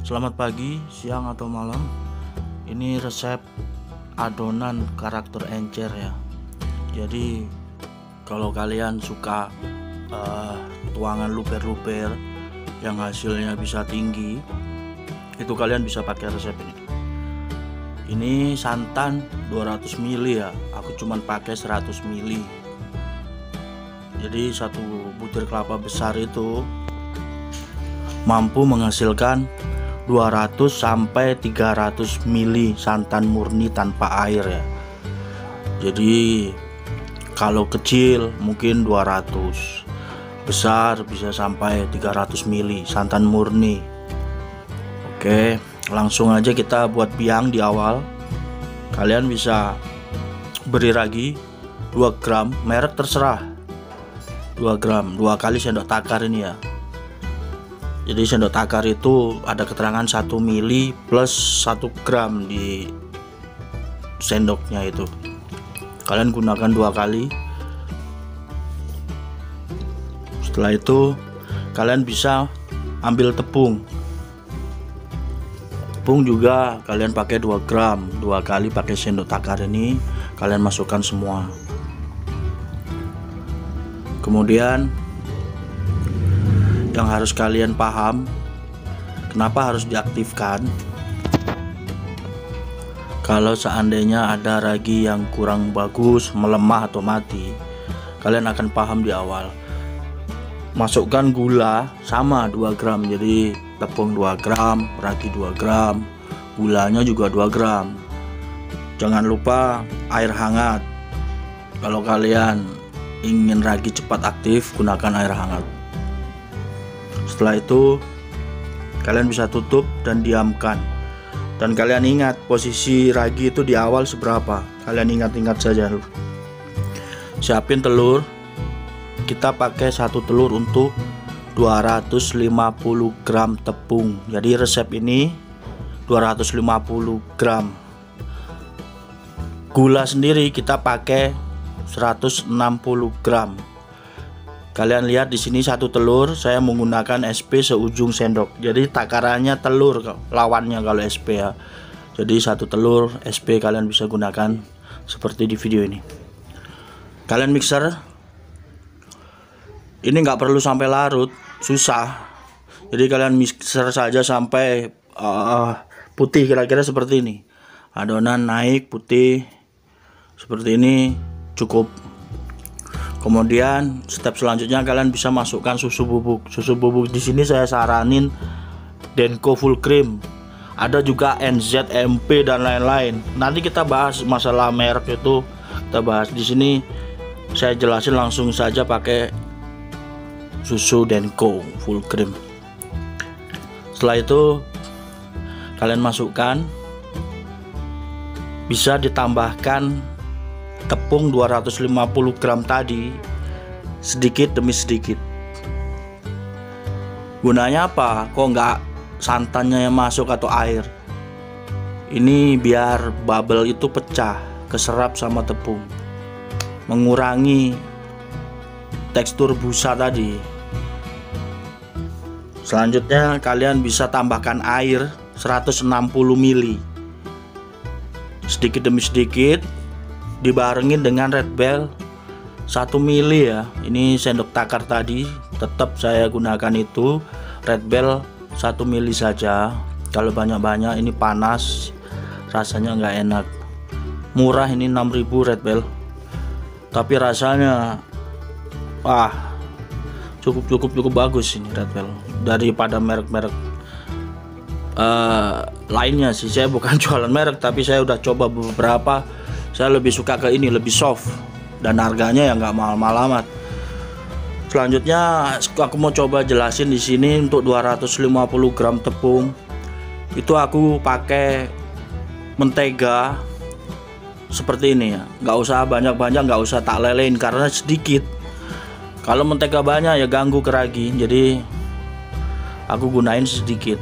Selamat pagi, siang atau malam. Ini resep adonan karakter encer ya. Jadi kalau kalian suka tuangan luber-luber yang hasilnya bisa tinggi, itu kalian bisa pakai resep ini. Ini santan 200 ml ya. Aku cuman pakai 100 ml. Jadi satu butir kelapa besar itu mampu menghasilkan 200 sampai 300 ml santan murni tanpa air ya. Jadi kalau kecil mungkin 200, besar bisa sampai 300 ml santan murni. Oke, langsung aja kita buat biang di awal. Kalian bisa beri ragi 2 gram, merek terserah. 2 gram, 2 kali sendok takar ini ya. Jadi sendok takar itu ada keterangan 1 mili plus 1 gram di sendoknya itu. Kalian gunakan 2 kali. Setelah itu kalian bisa ambil tepung. Tepung juga kalian pakai 2 gram, 2 kali pakai sendok takar ini kalian masukkan semua. Kemudian yang harus kalian paham, kenapa harus diaktifkan. Kalau seandainya ada ragi yang kurang bagus, melemah atau mati, kalian akan paham di awal. Masukkan gula sama 2 gram, jadi tepung 2 gram, ragi 2 gram, gulanya juga 2 gram. Jangan lupa air hangat. Kalau kalian ingin ragi cepat aktif, gunakan air hangat. Setelah itu kalian bisa tutup dan diamkan. Dan kalian ingat posisi ragi itu di awal seberapa. Kalian ingat-ingat saja. Siapin telur. Kita pakai 1 telur untuk 250 gram tepung. Jadi resep ini 250 gram. Gula sendiri kita pakai 160 gram. Kalian lihat di sini 1 telur, saya menggunakan SP seujung sendok. Jadi takarannya telur lawannya kalau SP ya. Jadi 1 telur SP kalian bisa gunakan seperti di video ini. Kalian mixer. Ini nggak perlu sampai larut, susah. Jadi kalian mixer saja sampai putih kira-kira seperti ini. Adonan naik putih seperti ini cukup. Kemudian step selanjutnya kalian bisa masukkan susu bubuk. Susu bubuk di sini saya saranin Denko full cream. Ada juga NZ, MP dan lain-lain. Nanti kita bahas masalah merek itu, kita bahas di sini. Saya jelasin langsung saja pakai susu Denko full cream. Setelah itu kalian masukkan, bisa ditambahkan tepung 250 gram tadi sedikit demi sedikit. Gunanya apa? Kok nggak santannya yang masuk atau air? Ini biar bubble itu pecah, keserap sama tepung, mengurangi tekstur busa tadi. Selanjutnya kalian bisa tambahkan air 160 ml. Sedikit demi sedikit dibarengin dengan Red Bell 1 ml ya. Ini sendok takar tadi tetap saya gunakan itu Red Bell 1 ml saja. Kalau banyak-banyak ini panas, rasanya nggak enak. Murah ini 6.000 Red Bell, tapi rasanya cukup bagus ini Red Bell daripada merek-merek lainnya sih. Saya bukan jualan merek, tapi saya udah coba beberapa. Saya lebih suka ke ini, lebih soft dan harganya ya nggak mahal-mahal amat. Selanjutnya aku mau coba jelasin di sini untuk 250 gram tepung itu aku pakai mentega seperti ini ya. Nggak usah banyak-banyak, nggak usah tak lelein karena sedikit. Kalau mentega banyak ya ganggu ke ragi. Jadi aku gunain sedikit.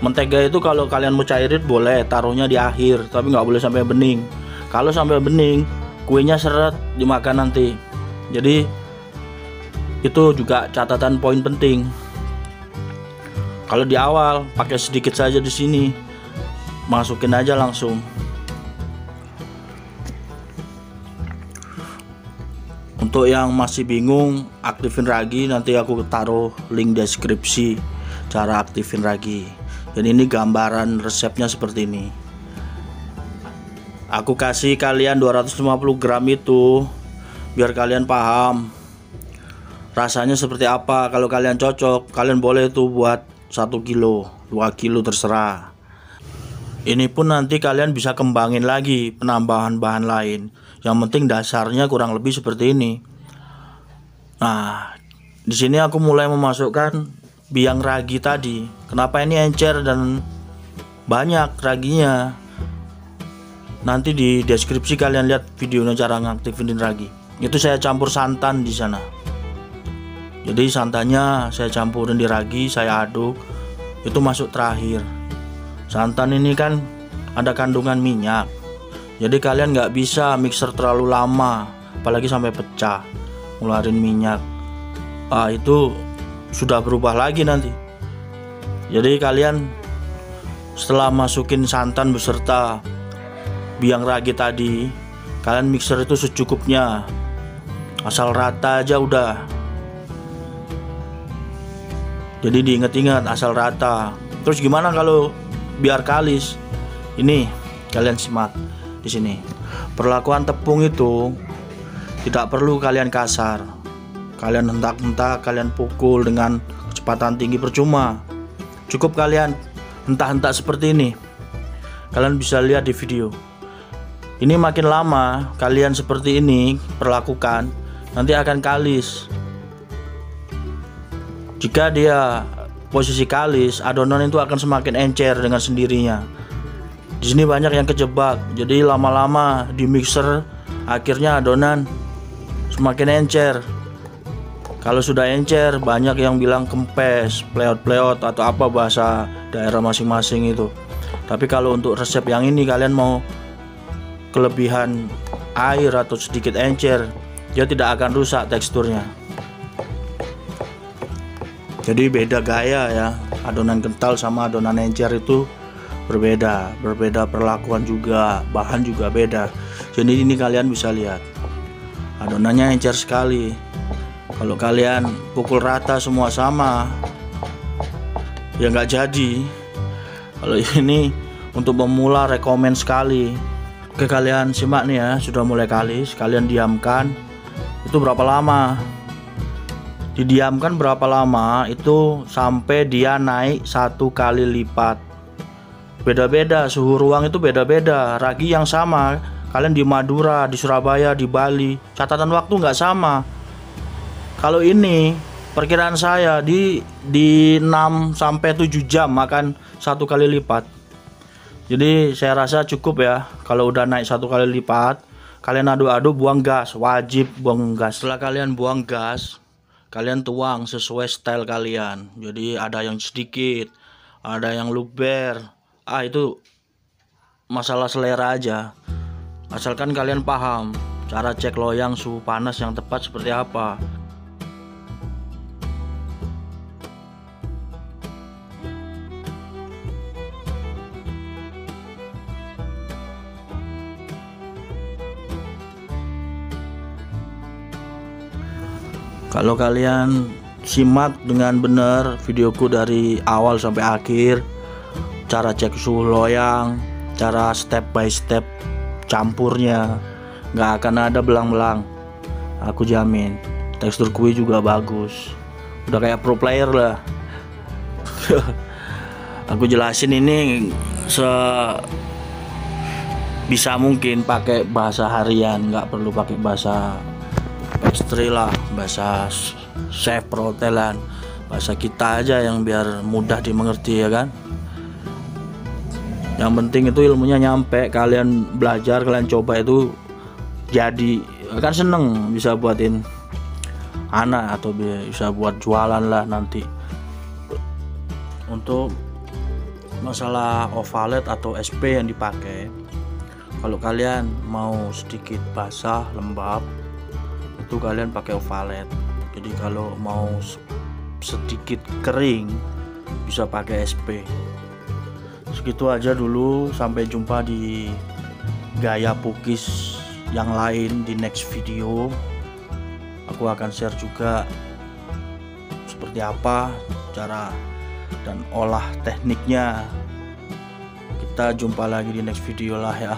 Mentega itu kalau kalian mau cairin boleh taruhnya di akhir, tapi nggak boleh sampai bening. Kalau sampai bening, kuenya seret dimakan nanti. Jadi itu juga catatan poin penting. Kalau di awal pakai sedikit saja di sini, masukin aja langsung. Untuk yang masih bingung aktifin ragi, nanti aku taruh link deskripsi cara aktifin ragi. Dan ini gambaran resepnya seperti ini. Aku kasih kalian 250 gram itu biar kalian paham rasanya seperti apa. Kalau kalian cocok, kalian boleh tuh buat 1 kilo, 2 kilo terserah. Ini pun nanti kalian bisa kembangin lagi penambahan bahan lain. Yang penting dasarnya kurang lebih seperti ini. Nah, di sini aku mulai memasukkan biang ragi tadi. Kenapa ini encer dan banyak raginya? Nanti di deskripsi kalian lihat videonya cara ngaktifin ragi. Itu saya campur santan di sana. Jadi santannya saya campurin di ragi, saya aduk. Itu masuk terakhir. Santan ini kan ada kandungan minyak, jadi kalian nggak bisa mixer terlalu lama, apalagi sampai pecah ngeluarin minyak. Itu sudah berubah lagi nanti. Jadi kalian setelah masukin santan beserta biang ragi tadi, kalian mixer itu secukupnya, asal rata aja udah. Jadi diingat-ingat asal rata. Terus gimana kalau biar kalis? Ini kalian simak di sini. Perlakuan tepung itu tidak perlu kalian kasar. Kalian hentak-hentak, kalian pukul dengan kecepatan tinggi percuma. Cukup kalian hentak-hentak seperti ini. Kalian bisa lihat di video. Ini makin lama kalian seperti ini perlakukan, nanti akan kalis. Jika dia posisi kalis, adonan itu akan semakin encer dengan sendirinya. Di sini banyak yang kejebak, jadi lama-lama di mixer akhirnya adonan semakin encer. Kalau sudah encer, banyak yang bilang kempes, pleot-pleot atau apa bahasa daerah masing-masing itu. Tapi kalau untuk resep yang ini, kalian mau kelebihan air atau sedikit encer, dia tidak akan rusak teksturnya. Jadi beda gaya ya, adonan kental sama adonan encer itu berbeda perlakuan juga, bahan juga beda. Jadi ini kalian bisa lihat, adonannya encer sekali. Kalau kalian pukul rata semua sama, ya nggak jadi. Kalau ini untuk pemula rekomen sekali. Oke, kalian simak nih ya, sudah mulai kalis, kalian diamkan. Itu berapa lama? Didiamkan berapa lama itu sampai dia naik 1 kali lipat. Beda-beda, suhu ruang itu beda-beda. Ragi yang sama, kalian di Madura, di Surabaya, di Bali, catatan waktu nggak sama. Kalau ini perkiraan saya di 6 sampai 7 jam makan 1 kali lipat. Jadi saya rasa cukup ya. Kalau udah naik 1 kali lipat, kalian aduk-aduk, buang gas, wajib buang gas. Setelah kalian buang gas, kalian tuang sesuai style kalian. Jadi ada yang sedikit, ada yang luber. Itu masalah selera aja. Asalkan kalian paham cara cek loyang suhu panas yang tepat seperti apa. Kalau kalian simak dengan benar videoku dari awal sampai akhir, cara cek suhu loyang, cara step by step campurnya, nggak akan ada belang-belang. Aku jamin. Tekstur kue juga bagus. Udah kayak pro player lah. Aku jelasin ini bisa mungkin pakai bahasa harian, nggak perlu pakai bahasa pastry lah, bahasa chef perhotelan, bahasa kita aja yang biar mudah dimengerti ya kan. Yang penting itu ilmunya nyampe, kalian belajar, kalian coba itu jadi, kan seneng bisa buatin anak atau bisa buat jualan lah nanti. Untuk masalah ovalet atau SP yang dipakai, kalau kalian mau sedikit basah lembab itu kalian pakai ovalet. Jadi kalau mau sedikit kering bisa pakai SP. Segitu aja dulu, sampai jumpa di gaya pukis yang lain di next video. Aku akan share juga seperti apa cara dan olah tekniknya. Kita jumpa lagi di next video lah ya.